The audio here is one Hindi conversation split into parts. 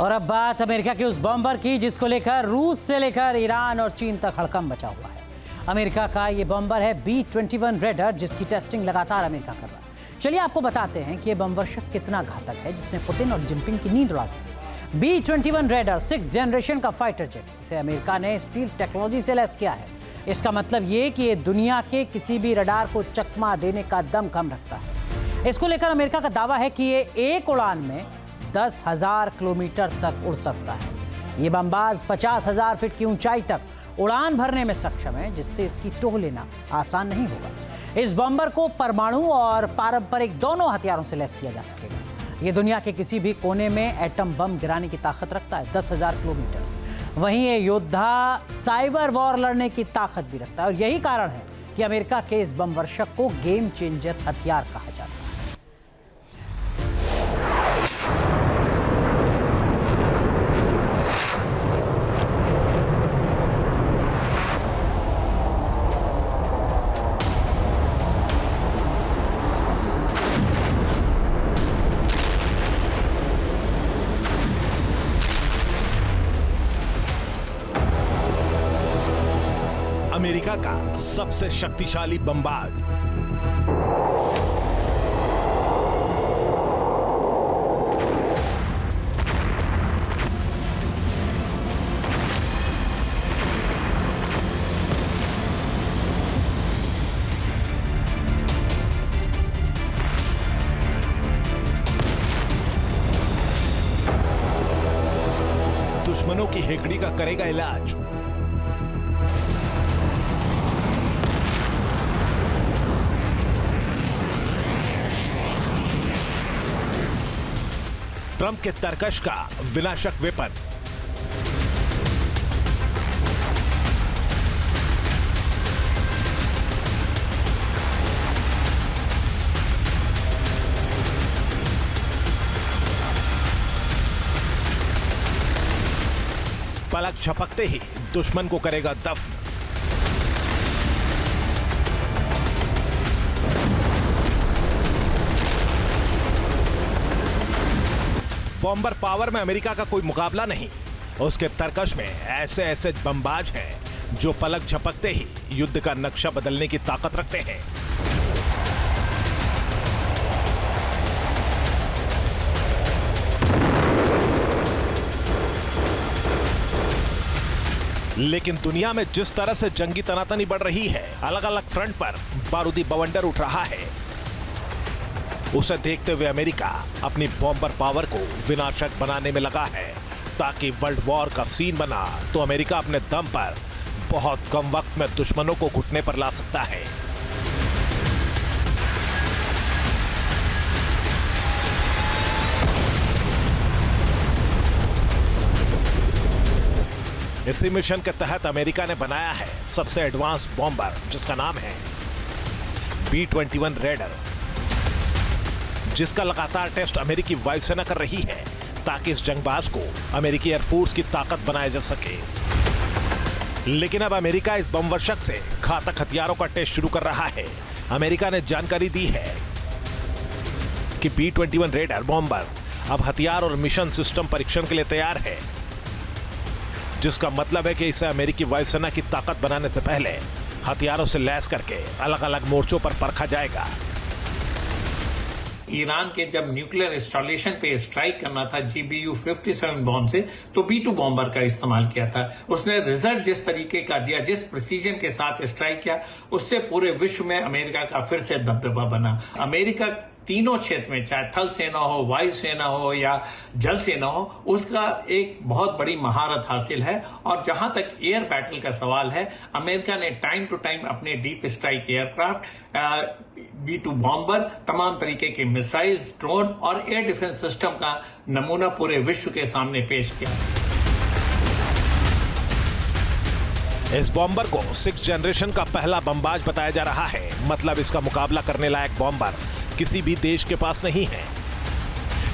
और अब बात अमेरिका के उस बॉम्बर की जिसको लेकर रूस से लेकर ईरान और चीन तक हड़कंप मचा हुआ है। अमेरिका का ये बॉम्बर है B-21 रेडर, जिसकी टेस्टिंग लगातार अमेरिका कर रहा है। चलिए आपको बताते हैं कि ये बमवर्षक कितना घातक है, जिसने पुतिन और जिनपिंग की नींद उड़ा दी। B-21 रेडर 6th जनरेशन का फाइटर जेट, इसे अमेरिका ने स्टील टेक्नोलॉजी से लैस किया है। इसका मतलब ये कि ये दुनिया के किसी भी रडार को चकमा देने का दमखम रखता है। इसको लेकर अमेरिका का दावा है कि ये एक उड़ान में 10,000 किलोमीटर तक उड़ सकता है। ये बमबाज 50,000 फीट की ऊंचाई तक उड़ान भरने में सक्षम है, जिससे इसकी टोह लेना आसान नहीं होगा। इस बम्बर को परमाणु और पारंपरिक दोनों हथियारों से लैस किया जा सकेगा। ये दुनिया के किसी भी कोने में एटम बम गिराने की ताकत रखता है, 10,000 किलोमीटर। वहीं ये योद्धा साइबर वॉर लड़ने की ताकत भी रखता है, और यही कारण है कि अमेरिका के इस बमवर्षक को गेम चेंजर हथियार कहा जाता है। अमेरिका का सबसे शक्तिशाली बमबाज दुश्मनों की हेकड़ी का करेगा इलाज। ट्रंप के तरकश का विनाशक वेपन। पलक झपकते ही दुश्मन को करेगा दफ्न। बॉम्बर पावर में अमेरिका का कोई मुकाबला नहीं। उसके तरकश में ऐसे ऐसे बमबाज हैं जो पलक झपकते ही युद्ध का नक्शा बदलने की ताकत रखते हैं। लेकिन दुनिया में जिस तरह से जंगी तनातनी बढ़ रही है, अलग अलग फ्रंट पर बारूदी बवंडर उठ रहा है, उसे देखते हुए अमेरिका अपनी बॉम्बर पावर को विनाशक बनाने में लगा है, ताकि वर्ल्ड वॉर का सीन बना तो अमेरिका अपने दम पर बहुत कम वक्त में दुश्मनों को घुटने पर ला सकता है। इसी मिशन के तहत अमेरिका ने बनाया है सबसे एडवांस बॉम्बर, जिसका नाम है B-21 रेडर, जिसका लगातार टेस्ट अमेरिकी वायुसेना कर रही है, ताकि इस जंगबाज को अमेरिकी एयरफोर्स की ताकत बनाया जा सके। लेकिन अब अमेरिका इस बमवर्षक से घातक हथियारों का टेस्ट शुरू कर रहा है। अमेरिका ने जानकारी दी है कि B-21 रेडर बॉम्बर अब हथियार और मिशन सिस्टम परीक्षण के लिए तैयार है, जिसका मतलब है कि इसे अमेरिकी वायुसेना की ताकत बनाने से पहले हथियारों से लैस करके अलग अलग मोर्चों पर परखा जाएगा। ईरान के जब न्यूक्लियर इंस्टॉलेशन पे स्ट्राइक करना था GBU-57 बॉम्ब से, तो B-2 बॉम्बर का इस्तेमाल किया था। उसने रिजल्ट जिस तरीके का दिया, जिस प्रिसीजन के साथ स्ट्राइक किया, उससे पूरे विश्व में अमेरिका का फिर से दबदबा बना। अमेरिका तीनों क्षेत्र में, चाहे थल सेना हो, वायु सेना हो या जल सेना हो, उसका एक बहुत बड़ी महारत हासिल है। और जहां तक एयर बैटल का सवाल है, अमेरिका ने टाइम टू टाइम अपने deep strike aircraft, B-2 bomber, तमाम तरीके के मिसाइल्स, ड्रोन और एयर डिफेंस सिस्टम का नमूना पूरे विश्व के सामने पेश किया। इस बॉम्बर को 6th जनरेशन का पहला बमबाज बताया जा रहा है। मतलब इसका मुकाबला करने लायक बॉम्बर किसी भी देश के पास नहीं है।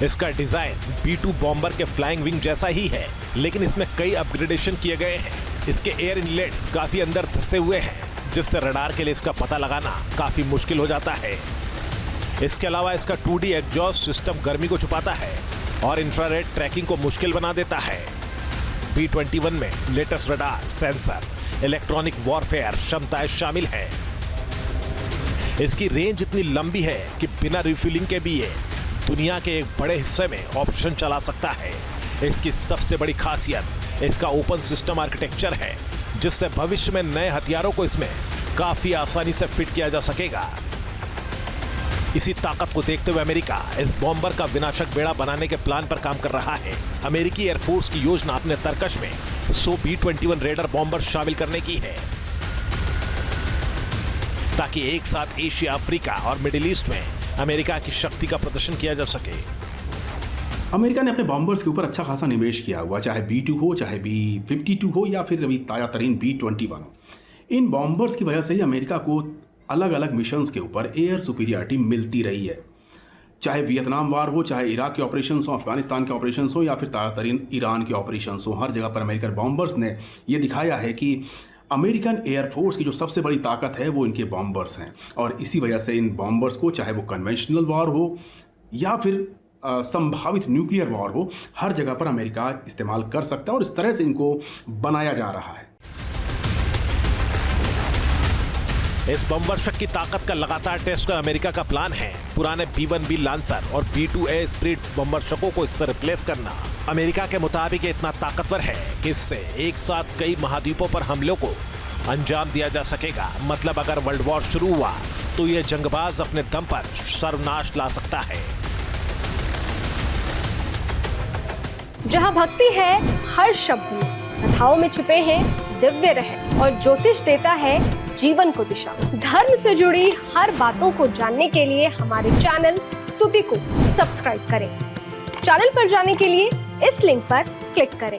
इसका डिजाइन B-2 बॉम्बर के फ्लाइंग विंग जैसा ही है, लेकिन इसमें कई अपग्रेडेशन किए गए हैं। इसके एयर इनलेट्स काफी अंदर धंसे हुए हैं, जिससे रडार के लिए इसका पता लगाना काफी मुश्किल हो जाता है। इसके अलावा इसका 2D एग्जॉस्ट सिस्टम गर्मी को छुपाता है, और इंफ्रारेड ट्रैकिंग को मुश्किल बना देता है। B-21 में latest radar, sensor, electronic warfare क्षमताएं शामिल हैं। इसकी रेंज इतनी लंबी है कि बिना रिफ्यूलिंग के भी ये दुनिया के एक बड़े हिस्से में ऑपरेशन चला सकता है। इसकी सबसे बड़ी खासियत इसका ओपन सिस्टम आर्किटेक्चर है, जिससे भविष्य में नए हथियारों को इसमें काफी आसानी से फिट किया जा सकेगा। इसी ताकत को देखते हुए अमेरिका इस बॉम्बर का विनाशक बेड़ा बनाने के प्लान पर काम कर रहा है। अमेरिकी एयरफोर्स की योजना अपने तरकश में 100 B-21 रेडर बॉम्बर शामिल करने की है, ताकि एक साथ एशिया, अफ्रीका और मिडिल ईस्ट में अमेरिका की शक्ति का प्रदर्शन किया जा सके। अमेरिका ने अपने बॉम्बर्स के ऊपर अच्छा खासा निवेश किया हुआ, चाहे B-2 हो, चाहे B-52 हो या फिर अभी ताजा तरीन B-21 हो। इन बॉम्बर्स की वजह से ही अमेरिका को अलग अलग मिशंस के ऊपर एयर सुपीरियरिटी मिलती रही है। चाहे वियतनाम वार हो, चाहे इराक के ऑपरेशंस हो, अफगानिस्तान के ऑपरेशंस हो या फिर ताजा तरीन ईरान के ऑपरेशंस हो, हर जगह पर अमेरिकन बॉम्बर्स ने यह दिखाया है कि अमेरिकन एयरफोर्स की जो सबसे बड़ी ताकत है वो इनके बॉम्बर्स हैं। और इसी वजह से इन बॉम्बर्स को, चाहे वो कन्वेंशनल वॉर हो या फिर संभावित न्यूक्लियर वॉर हो, हर जगह पर अमेरिका इस्तेमाल कर सकता है और इस तरह से इनको बनाया जा रहा है। इस बमवर्षक की ताकत का लगातार टेस्ट कर अमेरिका का प्लान है पुराने B-1B लांसर और B-2A स्प्रिट बमवर्षकों को इससे रिप्लेस करना। अमेरिका के मुताबिक ये इतना ताकतवर है कि इससे एक साथ कई महाद्वीपों पर हमलों को अंजाम दिया जा सकेगा। मतलब अगर वर्ल्ड वॉर शुरू हुआ तो ये जंगबाज अपने दम पर सर्वनाश ला सकता है। जहां भक्ति है हर शब्द में, कथाओं में छिपे हैं दिव्य रहस्य और ज्योतिष देता है जीवन को दिशा। धर्म से जुड़ी हर बातों को जानने के लिए हमारे चैनल स्तुति को सब्सक्राइब करें। चैनल पर जाने के लिए इस लिंक पर क्लिक करें।